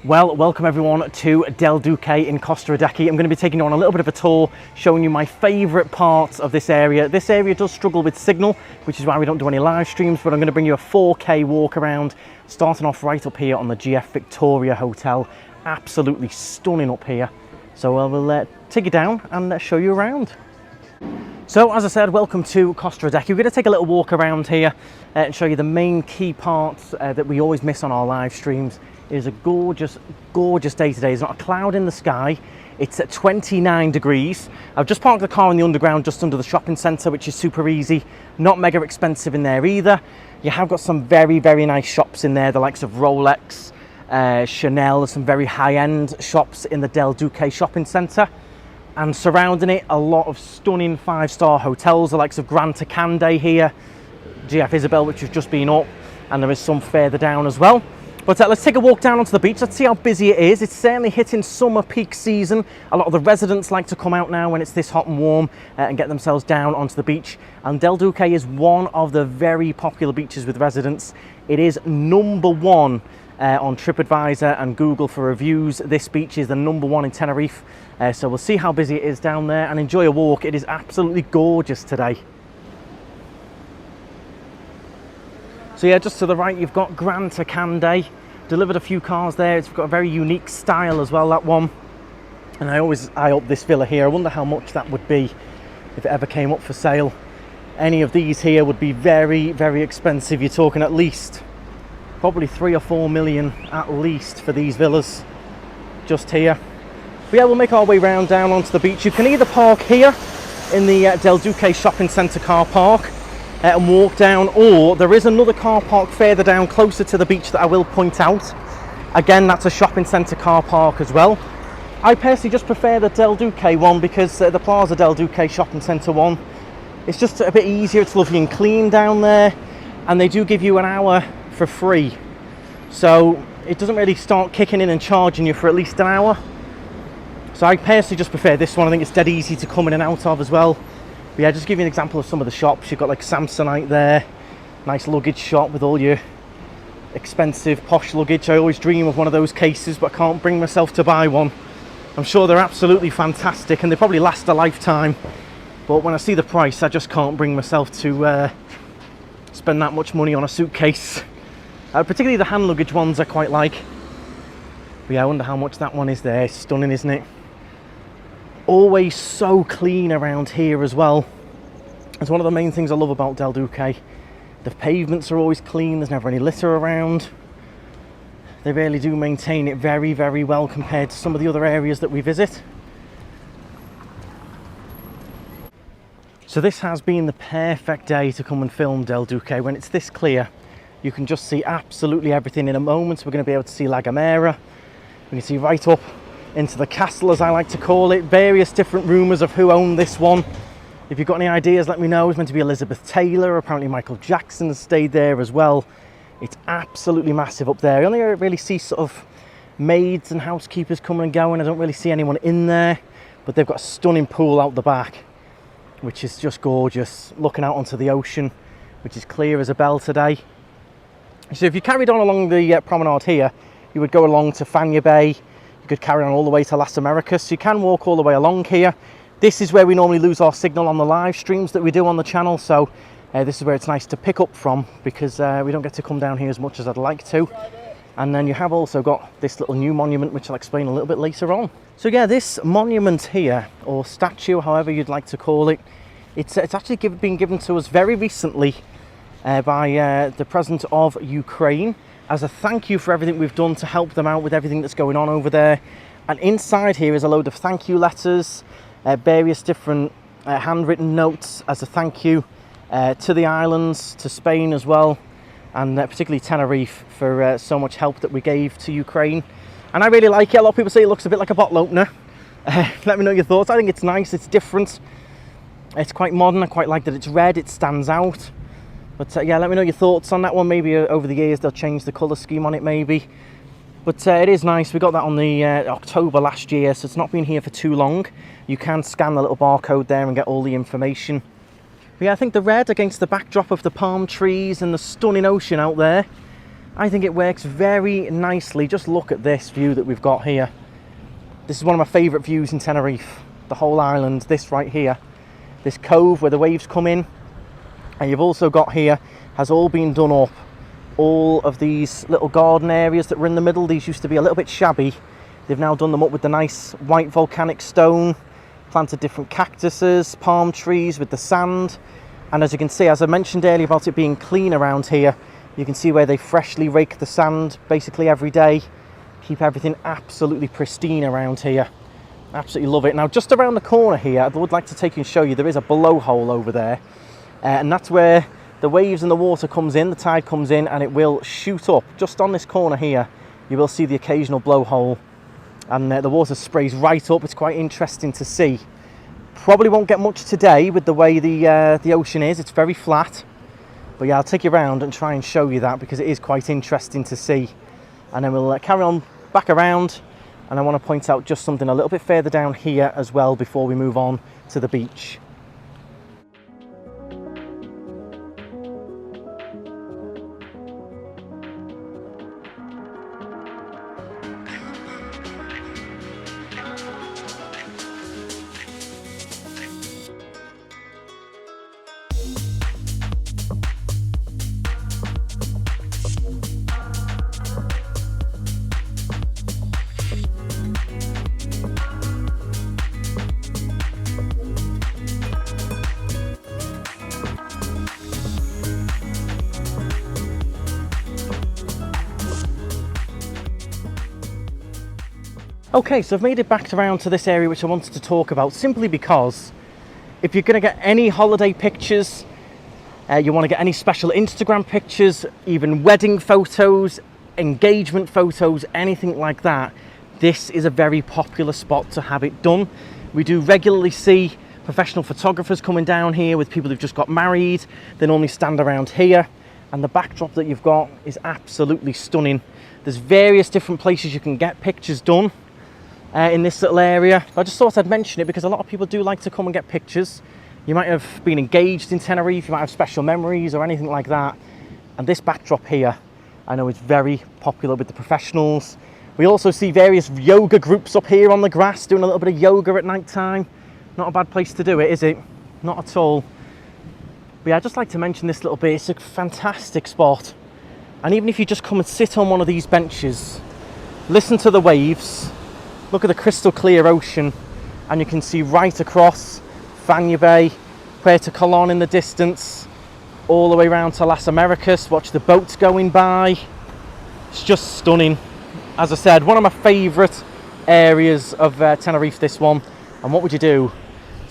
Well, welcome everyone to Del Duque in Costa Adeje. I'm going to be taking you on a little bit of a tour, showing you my favourite parts of this area. This area does struggle with signal, which is why we don't do any live streams, but I'm going to bring you a 4K walk around, starting off right up here on the GF Victoria Hotel. Absolutely stunning up here. So I will take you down and show you around. So as I said, welcome to Costa Adeje. We're going to take a little walk around here and show you the main key parts that we always miss on our live streams. It is a gorgeous, gorgeous day today. There's not a cloud in the sky. It's at 29 degrees. I've just parked the car in the underground just under the shopping centre, which is super easy. Not mega expensive in there either. You have got some very, very nice shops in there, the likes of Rolex, Chanel, some very high-end shops in the Del Duque shopping centre. And surrounding it, a lot of stunning 5-star hotels, the likes of Canary here, GF Isabel, which has just been up, and there is some further down as well. But let's take a walk down onto the beach. Let's see how busy it is. It's certainly hitting summer peak season. A lot of the residents like to come out now when it's this hot and warm and get themselves down onto the beach. And Del Duque is one of the very popular beaches with residents. It is #1 on TripAdvisor and Google for reviews. This beach is the #1 in Tenerife. So we'll see how busy it is down there and enjoy a walk. It is absolutely gorgeous today. So yeah, just to the right, you've got Canary. Delivered a few cars there. It's got a very unique style as well, that one. And I always eye up this villa here. I wonder how much that would be if it ever came up for sale. Any of these here would be very, very expensive. You're talking at least probably 3 or 4 million at least for these villas just here. But yeah, we'll make our way round down onto the beach. You can either park here in the Del Duque shopping centre car park and walk down, or there is another car park further down closer to the beach that I will point out. Again, that's a shopping centre car park as well. I personally just prefer the Del Duque one because the Plaza Del Duque shopping centre one, it's just a bit easier. It's lovely and clean down there, and they do give you an hour for free, so it doesn't really start kicking in and charging you for at least an hour. So I personally just prefer this one. I think it's dead easy to come in and out of as well. But yeah, just give you an example of some of the shops. You've got like Samsonite there, nice luggage shop with all your expensive posh luggage. I always dream of one of those cases, but I can't bring myself to buy one. I'm sure they're absolutely fantastic and they probably last a lifetime, but when I see the price, I just can't bring myself to spend that much money on a suitcase. Particularly the hand luggage ones I quite like. But yeah, I wonder how much that one is there. It's stunning, isn't it? Always so clean around here as well. It's one of the main things I love about Del Duque. The pavements are always clean, there's never any litter around. They really do maintain it very, very well compared to some of the other areas that we visit. So this has been the perfect day to come and film Del Duque. When it's this clear, you can just see absolutely everything. In a moment, we're going to be able to see La Gomera. We can see right up into the castle, as I like to call it. Various different rumours of who owned this one. If you've got any ideas, let me know. It's meant to be Elizabeth Taylor. Apparently Michael Jackson has stayed there as well. It's absolutely massive up there. I only really see sort of maids and housekeepers coming and going. I don't really see anyone in there, but they've got a stunning pool out the back, which is just gorgeous. Looking out onto the ocean, which is clear as a bell today. So if you carried on along the promenade here, you would go along to Fania Bay. You could carry on all the way to Las Americas. So you can walk all the way along here. This is where we normally lose our signal on the live streams that we do on the channel. So this is where it's nice to pick up from, because we don't get to come down here as much as I'd like to. And then you have also got this little new monument, which I'll explain a little bit later on. So yeah, this monument here, or statue, however you'd like to call it, it's actually been given to us very recently by the President of Ukraine, as a thank you for everything we've done to help them out with everything that's going on over there. And inside here is a load of thank you letters, various different handwritten notes as a thank you to the islands, to Spain as well, and particularly Tenerife for so much help that we gave to Ukraine. And I really like it. A lot of people say it looks a bit like a bottle opener. Let me know your thoughts. I think it's nice, it's different, it's quite modern. I quite like that it's red, it stands out. But yeah, let me know your thoughts on that one. Maybe over the years they'll change the colour scheme on it maybe. But it is nice. We got that on the October last year, so it's not been here for too long. You can scan the little barcode there and get all the information. But yeah, I think the red against the backdrop of the palm trees and the stunning ocean out there, I think it works very nicely. Just look at this view that we've got here. This is one of my favourite views in Tenerife. The whole island, this right here. This cove where the waves come in. And you've also got here, has all been done up. All of these little garden areas that were in the middle, these used to be a little bit shabby. They've now done them up with the nice white volcanic stone, planted different cactuses, palm trees with the sand. And as you can see, as I mentioned earlier about it being clean around here, you can see where they freshly rake the sand basically every day. Keep everything absolutely pristine around here. Absolutely love it. Now just around the corner here, I would like to take you and show you, there is a blowhole over there. And that's where the waves and the water comes in, the tide comes in, and it will shoot up. Just on this corner here, you will see the occasional blowhole. And the water sprays right up. It's quite interesting to see. Probably won't get much today with the way the ocean is. It's very flat. But yeah, I'll take you around and try and show you that because it is quite interesting to see. And then we'll carry on back around. And I want to point out just something a little bit further down here as well before we move on to the beach. Okay, so I've made it back around to this area which I wanted to talk about simply because if you're going to get any holiday pictures, you want to get any special Instagram pictures, even wedding photos, engagement photos, anything like that, this is a very popular spot to have it done. We do regularly see professional photographers coming down here with people who've just got married. They normally stand around here, and the backdrop that you've got is absolutely stunning. There's various different places you can get pictures done in this little area. I just thought I'd mention it because a lot of people do like to come and get pictures. You might have been engaged in Tenerife, you might have special memories or anything like that. And this backdrop here, I know it's very popular with the professionals. We also see various yoga groups up here on the grass doing a little bit of yoga at night time. Not a bad place to do it, is it? Not at all. But yeah, I'd just like to mention this little bit. It's a fantastic spot. And even if you just come and sit on one of these benches, listen to the waves, look at the crystal clear ocean, and you can see right across Fania Bay, Puerto Colón in the distance, all the way around to Las Americas. Watch the boats going by. It's just stunning. As I said, one of my favourite areas of Tenerife, this one. And what would you do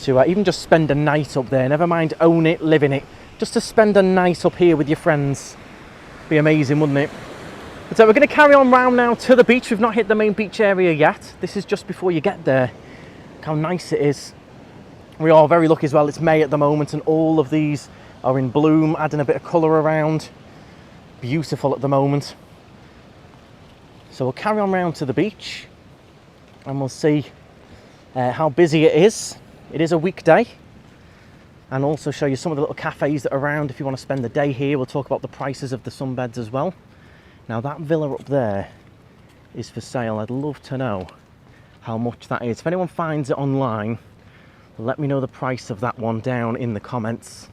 to even just spend a night up there? Never mind own it, live in it. Just to spend a night up here with your friends. Be amazing, wouldn't it? So we're going to carry on round now to the beach. We've not hit the main beach area yet. This is just before you get there. Look how nice it is. We are very lucky as well. It's May at the moment and all of these are in bloom, adding a bit of colour around. Beautiful at the moment. So we'll carry on round to the beach and we'll see how busy it is. It is a weekday. And also show you some of the little cafes that are around if you want to spend the day here. We'll talk about the prices of the sunbeds as well. Now that villa up there is for sale. I'd love to know how much that is. If anyone finds it online, let me know the price of that one down in the comments.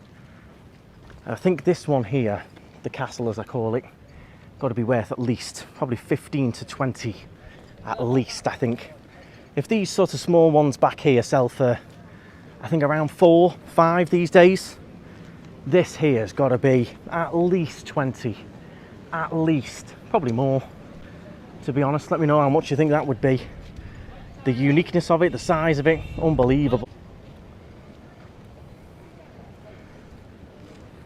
I think this one here, the castle as I call it, got to be worth at least probably 15 to 20 at least, I think. If these sort of small ones back here sell for I think around 4, 5 these days, this here's got to be at least 20. At least, probably more, to be honest. Let me know how much you think that would be. The uniqueness of it, the size of it, unbelievable.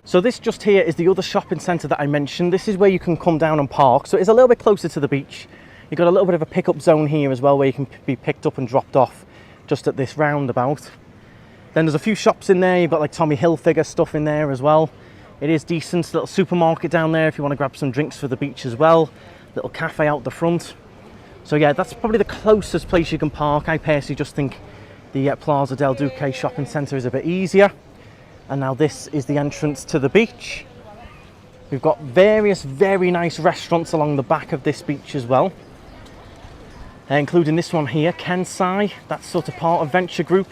So this just here is the other shopping centre that I mentioned. This is where you can come down and park. So it's a little bit closer to the beach. You've got a little bit of a pickup zone here as well where you can be picked up and dropped off just at this roundabout. Then there's a few shops in there. You've got like Tommy Hilfiger stuff in there as well. It is decent. Little supermarket down there if you want to grab some drinks for the beach as well. Little cafe out the front. So yeah, that's probably the closest place you can park. I personally just think the Plaza del Duque shopping centre is a bit easier. And now this is the entrance to the beach. We've got various very nice restaurants along the back of this beach as well, including this one here, Kensai. That's sort of part of Venture Group,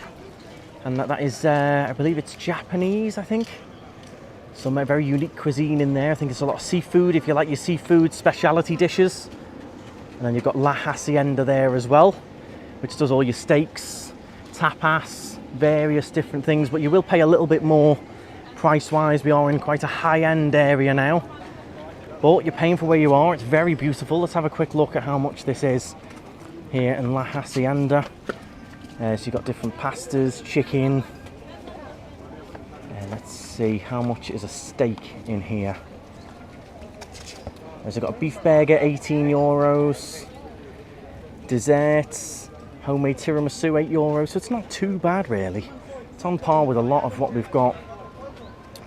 and that is, I believe it's Japanese, I think. Some very unique cuisine in there. I think it's a lot of seafood, if you like your seafood speciality dishes. And then you've got La Hacienda there as well, which does all your steaks, tapas, various different things, but you will pay a little bit more price-wise. We are in quite a high-end area now, but you're paying for where you are. It's very beautiful. Let's have a quick look at how much this is here in La Hacienda. So you've got different pastas, chicken. Let's see, how much is a steak in here? So you've got a beef burger, 18 euros. Desserts, homemade tiramisu, 8 euros. So it's not too bad, really. It's on par with a lot of what we've got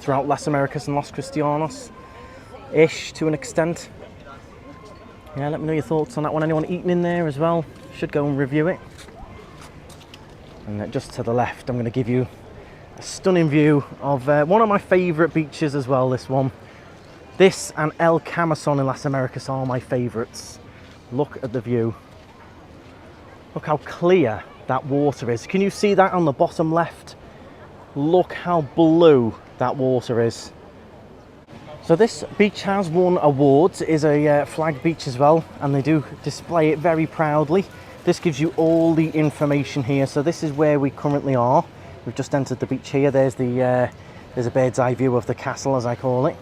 throughout Las Americas and Los Cristianos-ish to an extent. Yeah, let me know your thoughts on that one. Anyone eating in there as well? Should go and review it. And just to the left, I'm going to give you a stunning view of one of my favourite beaches as well, this one. This and El Camazon in Las Americas are my favourites. Look at the view. Look how clear that water is. Can you see that on the bottom left? Look how blue that water is. So this beach has won awards. It is a flag beach as well, and they do display it very proudly. This gives you all the information here. So this is where we currently are. We've just entered the beach here. There's a bird's eye view of the castle, as I call it.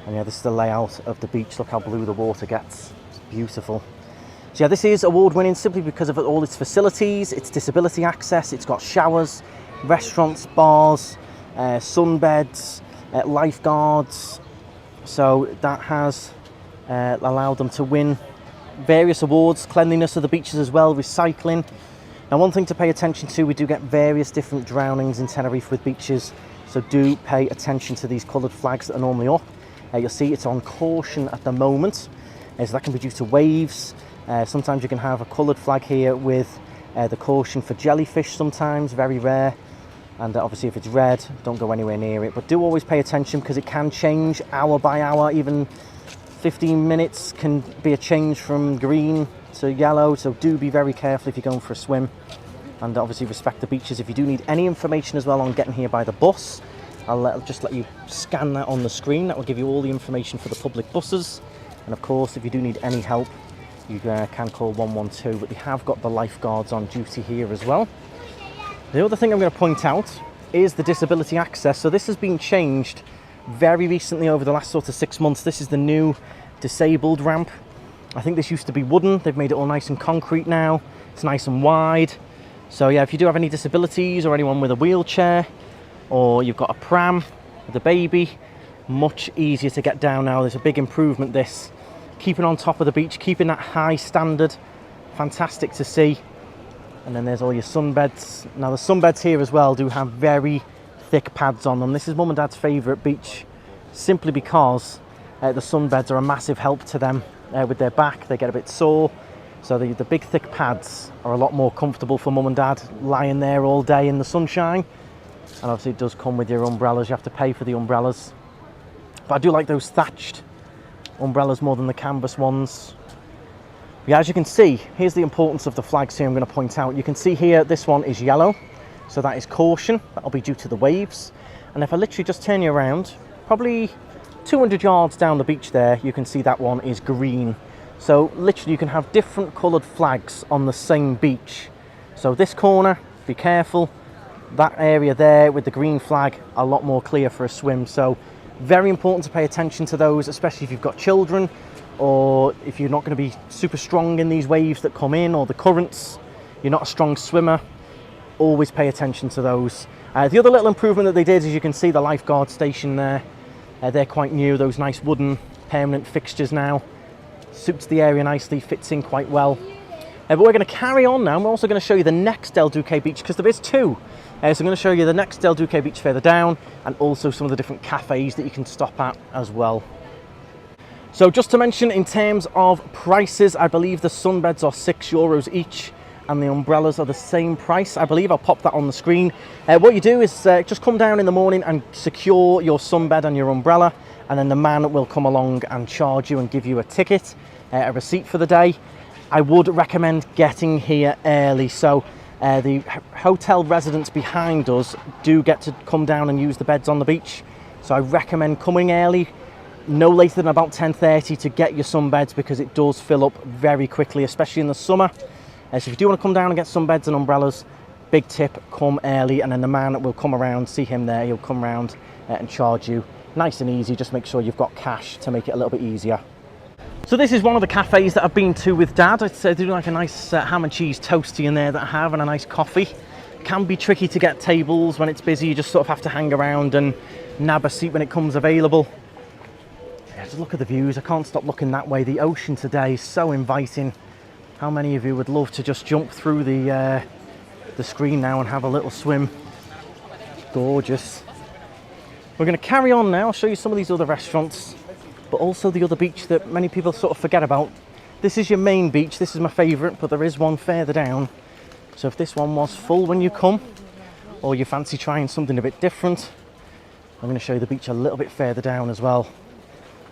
And yeah, this is the layout of the beach. Look how blue the water gets. It's beautiful. So yeah, this is award-winning simply because of all its facilities, its disability access. It's got showers, restaurants, bars, sunbeds, lifeguards. So that has allowed them to win various awards. Cleanliness of the beaches as well, recycling. Now, one thing to pay attention to, we do get various different drownings in Tenerife with beaches. So do pay attention to these coloured flags that are normally up. You'll see it's on caution at the moment. So that can be due to waves. Sometimes you can have a coloured flag here with the caution for jellyfish sometimes, very rare. And obviously if it's red, don't go anywhere near it. But do always pay attention because it can change hour by hour. Even 15 minutes can be a change from green to yellow. So do be very careful if you're going for a swim. And obviously respect the beaches. If you do need any information as well on getting here by the bus, I'll just let you scan that on the screen. That will give you all the information for the public buses. And of course, if you do need any help, you can call 112, but they have got the lifeguards on duty here as well. The other thing I'm going to point out is the disability access. So this has been changed very recently over the last sort of 6 months. This is the new disabled ramp. I think this used to be wooden. They've made it all nice and concrete now. It's nice and wide. So yeah, if you do have any disabilities or anyone with a wheelchair, or you've got a pram with a baby, much easier to get down now. There's a big improvement this. Keeping on top of the beach, keeping that high standard. Fantastic to see. And then there's all your sunbeds. Now the sunbeds here as well do have very thick pads on them. This is Mum and Dad's favourite beach, simply because the sunbeds are a massive help to them with their back. They get a bit sore. So the big thick pads are a lot more comfortable for Mum and Dad lying there all day in the sunshine. And obviously it does come with your umbrellas. You have to pay for the umbrellas. But I do like those thatched umbrellas more than the canvas ones. Yeah, as you can see, here's the importance of the flags here I'm going to point out. You can see here, this one is yellow. So that is caution. That'll be due to the waves. And if I literally just turn you around, probably 200 yards down the beach there, you can see that one is green. So literally you can have different coloured flags on the same beach. So this corner, be careful. That area there with the green flag, a lot more clear for a swim. So very important to pay attention to those, especially if you've got children, or if you're not going to be super strong in these waves that come in, or the currents, you're not a strong swimmer, always pay attention to those. The other little improvement that they did is you can see the lifeguard station there. They're quite new, those nice wooden permanent fixtures now. Suits the area nicely, fits in quite well. But we're going to carry on now. I'm also going to show you the next Del Duque beach, because there is two. So I'm going to show you the next Del Duque beach further down, and also some of the different cafes that you can stop at as well. So just to mention, in terms of prices, I believe the sunbeds are €6 each, and the umbrellas are the same price. I believe I'll pop that on the screen. What you do is just come down in the morning and secure your sunbed and your umbrella, and then the man will come along and charge you and give you a ticket, a receipt for the day. I would recommend getting here early. So the hotel residents behind us do get to come down and use the beds on the beach. So I recommend coming early, no later than about 10:30 to get your sunbeds, because it does fill up very quickly, especially in the summer. So if you do want to come down and get sunbeds and umbrellas, big tip, come early, and then the man will come around, see him there, he'll come around and charge you. Nice and easy, just make sure you've got cash to make it a little bit easier. So this is one of the cafes that I've been to with Dad. They do like a nice ham and cheese toasty in there that I have, and a nice coffee. Can be tricky to get tables when it's busy. You just sort of have to hang around and nab a seat when it comes available. Yeah, just look at the views. I can't stop looking that way. The ocean today is so inviting. How many of you would love to just jump through the screen now and have a little swim? Gorgeous. We're going to carry on now. I'll show you some of these other restaurants, but also the other beach that many people sort of forget about. This is your main beach. This is my favourite, but there is one further down. So if this one was full when you come, or you fancy trying something a bit different, I'm going to show you the beach a little bit further down as well.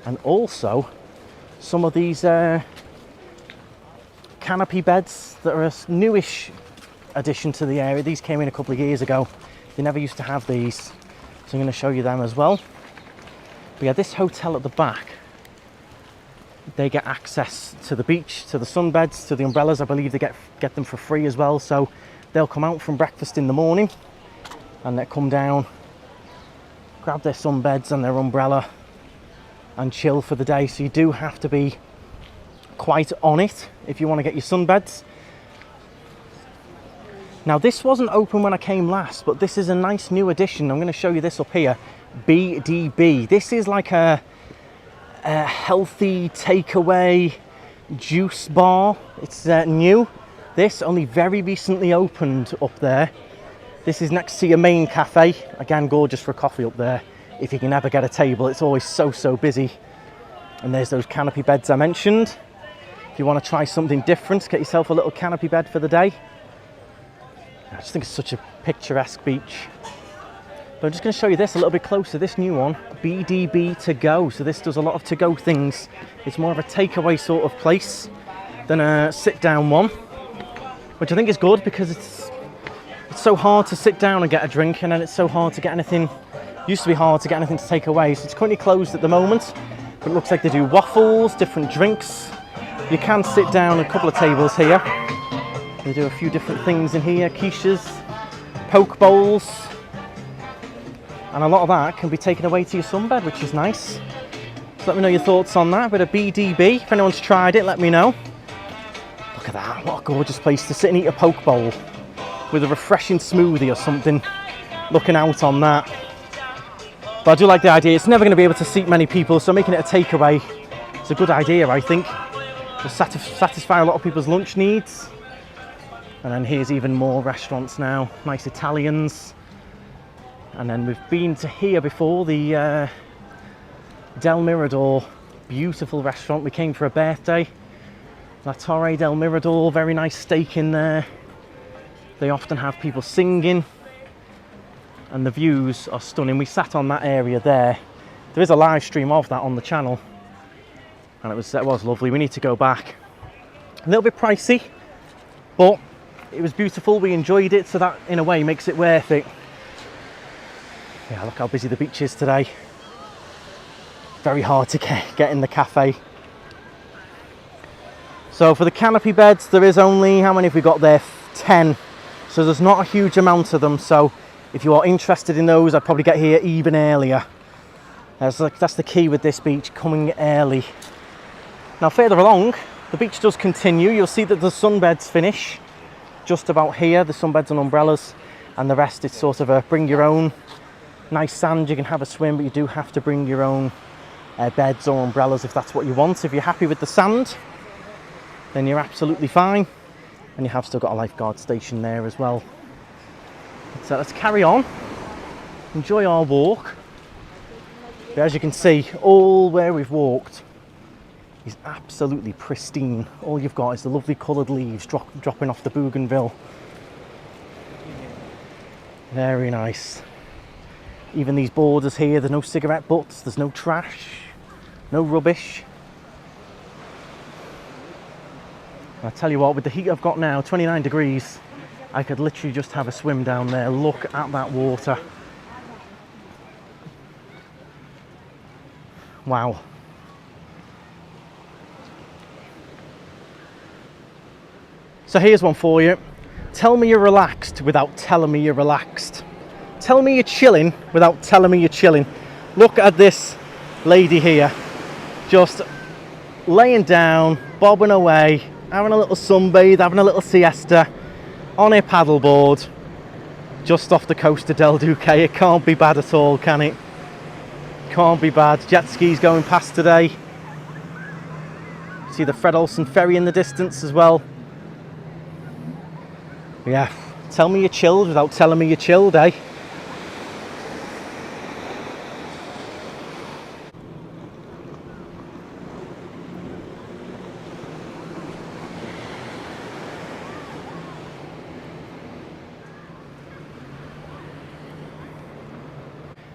And also some of these canopy beds that are a newish addition to the area. These came in a couple of years ago. They never used to have these, so I'm going to show you them as well. But yeah, this hotel at the back, they get access to the beach, to the sunbeds, to the umbrellas. I believe they get them for free as well. So they'll come out from breakfast in the morning and they come down, grab their sunbeds and their umbrella and chill for the day. So you do have to be quite on it if you want to get your sunbeds. Now this wasn't open when I came last, but this is a nice new addition. I'm going to show you this up here. BDB. This is like a healthy takeaway juice bar. It's new. This only very recently opened up there. This is next to your main cafe. Again, gorgeous for coffee up there. If you can ever get a table, it's always so busy. And there's those canopy beds I mentioned. If you want to try something different, get yourself a little canopy bed for the day. I just think it's such a picturesque beach. But I'm just going to show you this a little bit closer. This new one, BDB to go. So this does a lot of to go things. It's more of a takeaway sort of place than a sit down one, which I think is good, because it's so hard to sit down and get a drink, and then it's so hard to get anything. Used to be hard to get anything to take away. So it's currently closed at the moment, but it looks like they do waffles, different drinks. You can sit down a couple of tables here. They do a few different things in here, quiches, poke bowls, and a lot of that can be taken away to your sunbed, which is nice. So let me know your thoughts on that. Bit of BDB. If anyone's tried it, let me know. Look at that, what a gorgeous place to sit and eat a poke bowl with a refreshing smoothie or something, looking out on that. But I do like the idea. It's never going to be able to seat many people, so making it a takeaway is a good idea, I think. It'll satisfy a lot of people's lunch needs. And then here's even more restaurants now, nice Italians. And then we've been to here before, the Del Mirador, beautiful restaurant. We came for a birthday. La Torre del Mirador, very nice steak in there. They often have people singing, and the views are stunning. We sat on that area there. There is a live stream of that on the channel, and it was lovely. We need to go back. A little bit pricey, but it was beautiful. We enjoyed it, so that in a way makes it worth it. Yeah, look how busy the beach is today. Very hard to get in the cafe. So for the canopy beds, there is only, how many have we got there? 10. So there's not a huge amount of them. So if you are interested in those, I'd probably get here even earlier. That's the key with this beach, coming early. Now further along, the beach does continue. You'll see that the sunbeds finish just about here, the sunbeds and umbrellas, and the rest is sort of a bring your own. Nice sand, you can have a swim, but you do have to bring your own beds or umbrellas if that's what you want. If you're happy with the sand, then you're absolutely fine. And you have still got a lifeguard station there as well. So let's carry on, enjoy our walk. But as you can see, all where we've walked is absolutely pristine. All you've got is the lovely coloured leaves dropping off the bougainville. Very nice. Even these borders here, there's no cigarette butts, there's no trash, no rubbish. I tell you what, with the heat I've got now, 29 degrees, I could literally just have a swim down there. Look at that water. Wow. So here's one for you. Tell me you're relaxed without telling me you're relaxed. Tell me you're chilling without telling me you're chilling. Look at this lady here, just laying down, bobbing away, having a little sunbathe, having a little siesta on a paddleboard just off the coast of Del Duque. It can't be bad at all, can it? Can't be bad. Jet skis going past today. See the Fred Olsen ferry in the distance as well. Yeah, tell me you're chilled without telling me you're chilled, eh?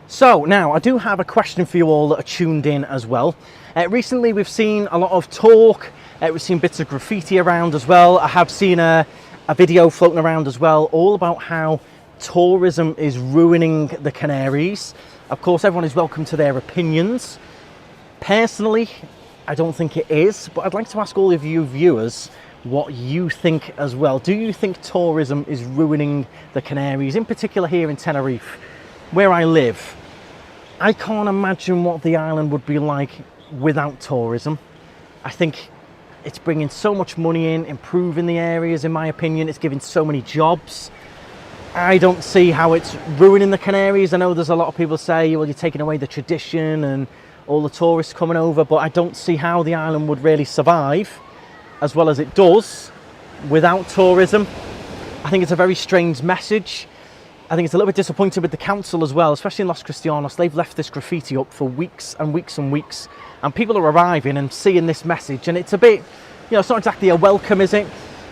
So now I do have a question for you all that are tuned in as well. Recently we've seen a lot of talk, we've seen bits of graffiti around as well. I have seen a video floating around as well, all about how tourism is ruining the Canaries. Of course, everyone is welcome to their opinions. Personally, I don't think it is, but I'd like to ask all of you viewers what you think as well. Do you think tourism is ruining the Canaries, in particular here in Tenerife, where I live? I can't imagine what the island would be like without tourism. I think it's bringing so much money in, improving the areas, in my opinion. It's giving so many jobs. I don't see how it's ruining the Canaries. I know there's a lot of people say, well, you're taking away the tradition and all the tourists coming over, but I don't see how the island would really survive as well as it does without tourism. I think it's a very strange message. I think it's a little bit disappointing with the council as well, especially in Los Cristianos. They've left this graffiti up for weeks and weeks and weeks, and people are arriving and seeing this message, and it's a bit, it's not exactly a welcome, is it?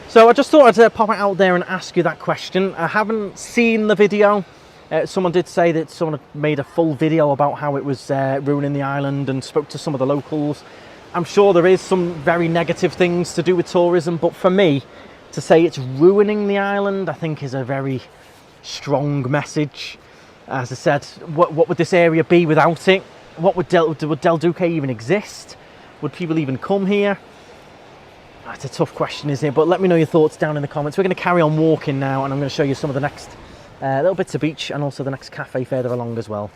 So I just thought I'd pop it out there and ask you that question. I haven't seen the video. Someone did say that someone had made a full video about how it was ruining the island and spoke to some of the locals. I'm sure there is some very negative things to do with tourism, but for me, to say it's ruining the island, I think is a very strong message. As I said, what would this area be without it? Would Del Duque even exist? Would people even come here? That's a tough question, isn't it? But let me know your thoughts down in the comments. We're going to carry on walking now, and I'm going to show you some of the next little bits of beach and also the next cafe further along as well.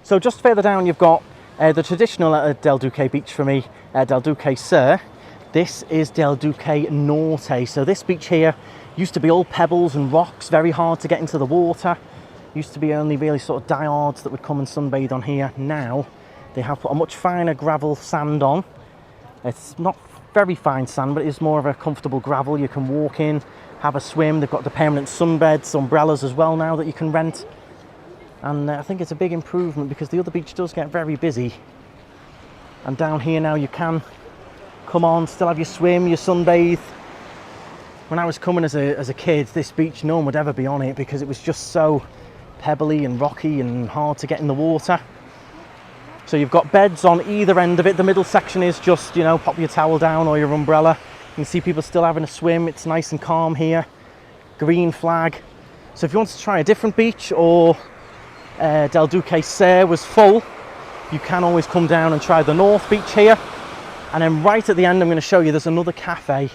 So just further down, you've got the traditional Del Duque beach for me, Del Duque Sur. This is Del Duque Norte. So this beach here used to be all pebbles and rocks, very hard to get into the water. Used to be only really sort of diehards that would come and sunbathe on here. Now they have put a much finer gravel sand on. It's not very fine sand, but it is more of a comfortable gravel. You can walk in, have a swim. They've got the permanent sunbeds, umbrellas as well now that you can rent. And I think it's a big improvement because the other beach does get very busy. And down here now you can come on, still have your swim, your sunbathe. When I was coming as a kid, this beach, no one would ever be on it because it was just so pebbly and rocky and hard to get in the water. So you've got beds on either end of it. The middle section is just, pop your towel down or your umbrella. You can see people still having a swim. It's nice and calm here. Green flag. So if you want to try a different beach, or Del Duque Sur was full, you can always come down and try the North Beach here. And then right at the end, I'm going to show you there's another cafe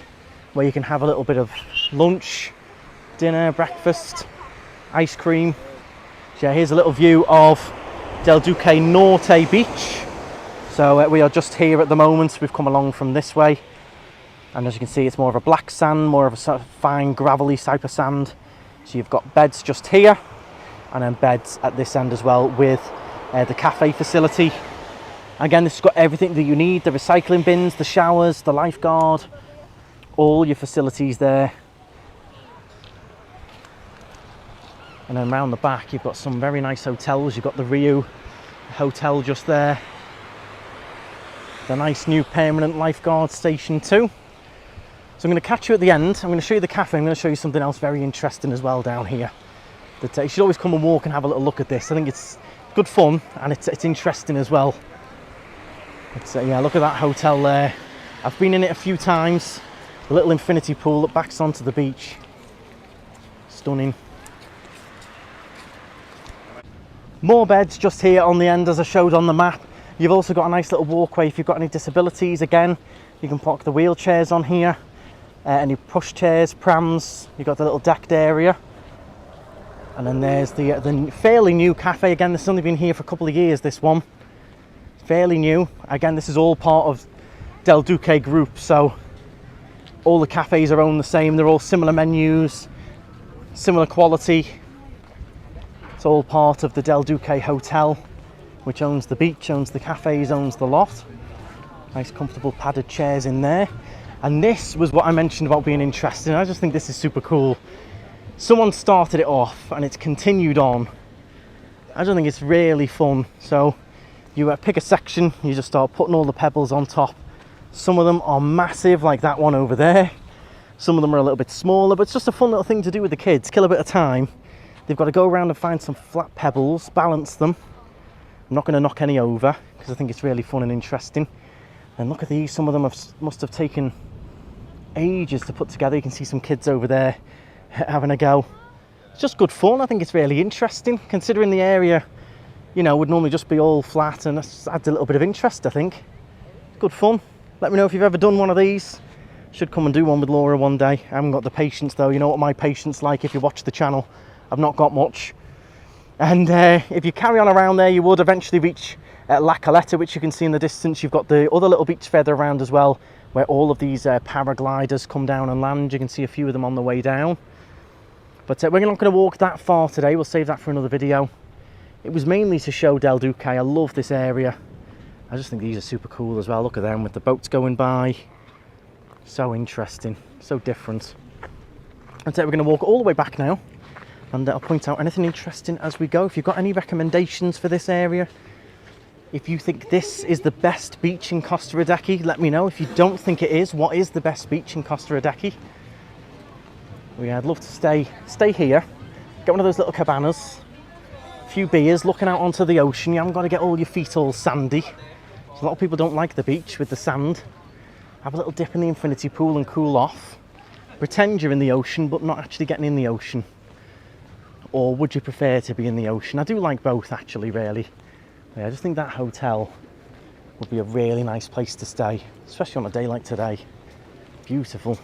where you can have a little bit of lunch, dinner, breakfast, ice cream. So yeah, here's a little view of Del Duque Norte Beach. So we are just here at the moment. We've come along from this way. And as you can see, it's more of a black sand, more of a sort of fine gravelly type of sand. So you've got beds just here, and then beds at this end as well with the cafe facility. Again, this has got everything that you need, the recycling bins, the showers, the lifeguard, all your facilities there. And then around the back, you've got some very nice hotels. You've got the Rio Hotel just there. The nice new permanent lifeguard station too. So I'm going to catch you at the end. I'm going to show you the cafe. I'm going to show you something else very interesting as well down here. That you should always come and walk and have a little look at this. I think it's good fun, and it's interesting as well. Yeah, look at that hotel there. I've been in it a few times. A little infinity pool that backs onto the beach. Stunning. More beds just here on the end as I showed on the map. You've also got a nice little walkway if you've got any disabilities. Again, you can park the wheelchairs on here. Any push chairs, prams. You've got the little decked area. And then there's the fairly new cafe. Again, this has only been here for a couple of years, this one. Fairly new. Again, this is all part of Del Duque group, so all the cafes are owned the same. They're all similar menus, similar quality. It's all part of the Del Duque hotel, which owns the beach, owns the cafes, owns the lot. Nice comfortable padded chairs in there. And this was what I mentioned about being interesting. I just think this is super cool. Someone started it off and it's continued on. I just think it's really fun. So you pick a section, you just start putting all the pebbles on top. Some of them are massive, like that one over there. Some of them are a little bit smaller, but it's just a fun little thing to do with the kids. Kill a bit of time. They've got to go around and find some flat pebbles, balance them. I'm not going to knock any over because I think it's really fun and interesting. And look at these, some of them must have taken ages to put together. You can see some kids over there having a go. It's just good fun. I think it's really interesting, considering the area, you know, would normally just be all flat, and that adds a little bit of interest, I think. Good fun. Let me know if you've ever done one of these. Should come and do one with Laura one day. I haven't got the patience though. You know what my patience like if you watch the channel. I've not got much. And if you carry on around there, you would eventually reach La Caleta, which you can see in the distance. You've got the other little beach further around as well, where all of these paragliders come down and land. You can see a few of them on the way down. But we're not going to walk that far today. We'll save that for another video. It was mainly to show Del Duque. I love this area. I just think these are super cool as well. Look at them with the boats going by. So interesting, so different. And so we're going to walk all the way back now, and I'll point out anything interesting as we go. If you've got any recommendations for this area, if you think this is the best beach in Costa Adeje, let me know. If you don't think it is, what is the best beach in Costa Adeje? Well, yeah, I'd love to stay here, get one of those little cabanas, a few beers, looking out onto the ocean. You haven't got to get all your feet all sandy. So a lot of people don't like the beach with the sand. Have a little dip in the infinity pool and cool off. Pretend you're in the ocean, but not actually getting in the ocean. Or would you prefer to be in the ocean? I do like both, actually, really. Yeah, I just think that hotel would be a really nice place to stay, especially on a day like today. Beautiful.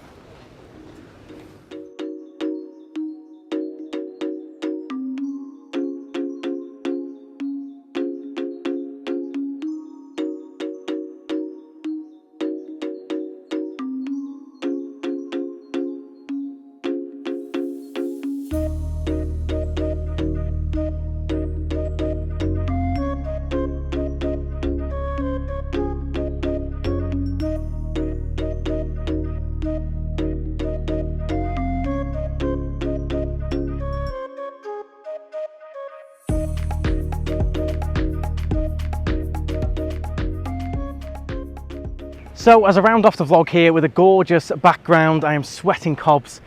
So as I round off the vlog here with a gorgeous background, I am sweating cobs.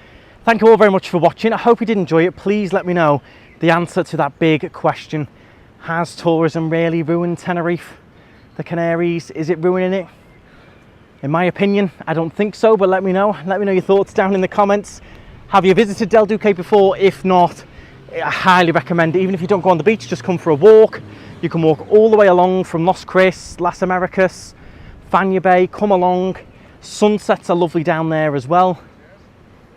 Thank you all very much for watching. I hope you did enjoy it. Please let me know the answer to that big question. Has tourism really ruined Tenerife, the Canaries? Is it ruining it? In my opinion, I don't think so, but let me know. Let me know your thoughts down in the comments. Have you visited Del Duque before? If not, I highly recommend it. Even if you don't go on the beach, just come for a walk. You can walk all the way along from Los Cris, Las Americas, Fania Bay, come along. Sunsets are lovely down there as well.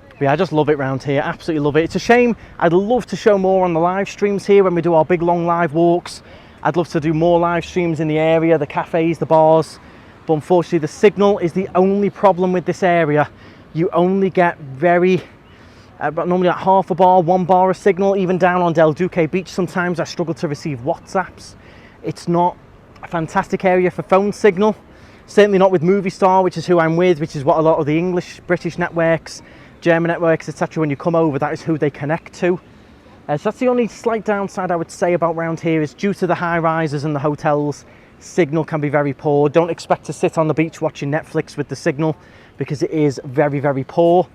But yeah, I just love it around here, absolutely love it. It's a shame, I'd love to show more on the live streams here when we do our big long live walks. I'd love to do more live streams in the area, the cafes, the bars. But unfortunately the signal is the only problem with this area. You only get normally at half a bar, 1 bar of signal. Even down on Del Duque Beach sometimes I struggle to receive WhatsApps. It's not a fantastic area for phone signal. Certainly not with Movistar, which is who I'm with, which is what a lot of the English, British networks, German networks, etc. when you come over, that is who they connect to. So that's the only slight downside I would say about round here, is due to the high rises and the hotels, signal can be very poor. Don't expect to sit on the beach watching Netflix with the signal, because it is very, very poor.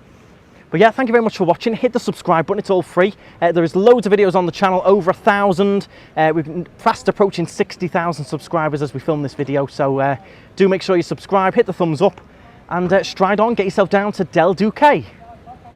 But yeah, thank you very much for watching. Hit the subscribe button, it's all free. There is loads of videos on the channel, over 1,000. We're fast approaching 60,000 subscribers as we film this video. So do make sure you subscribe, hit the thumbs up, and stride on, get yourself down to Del Duque.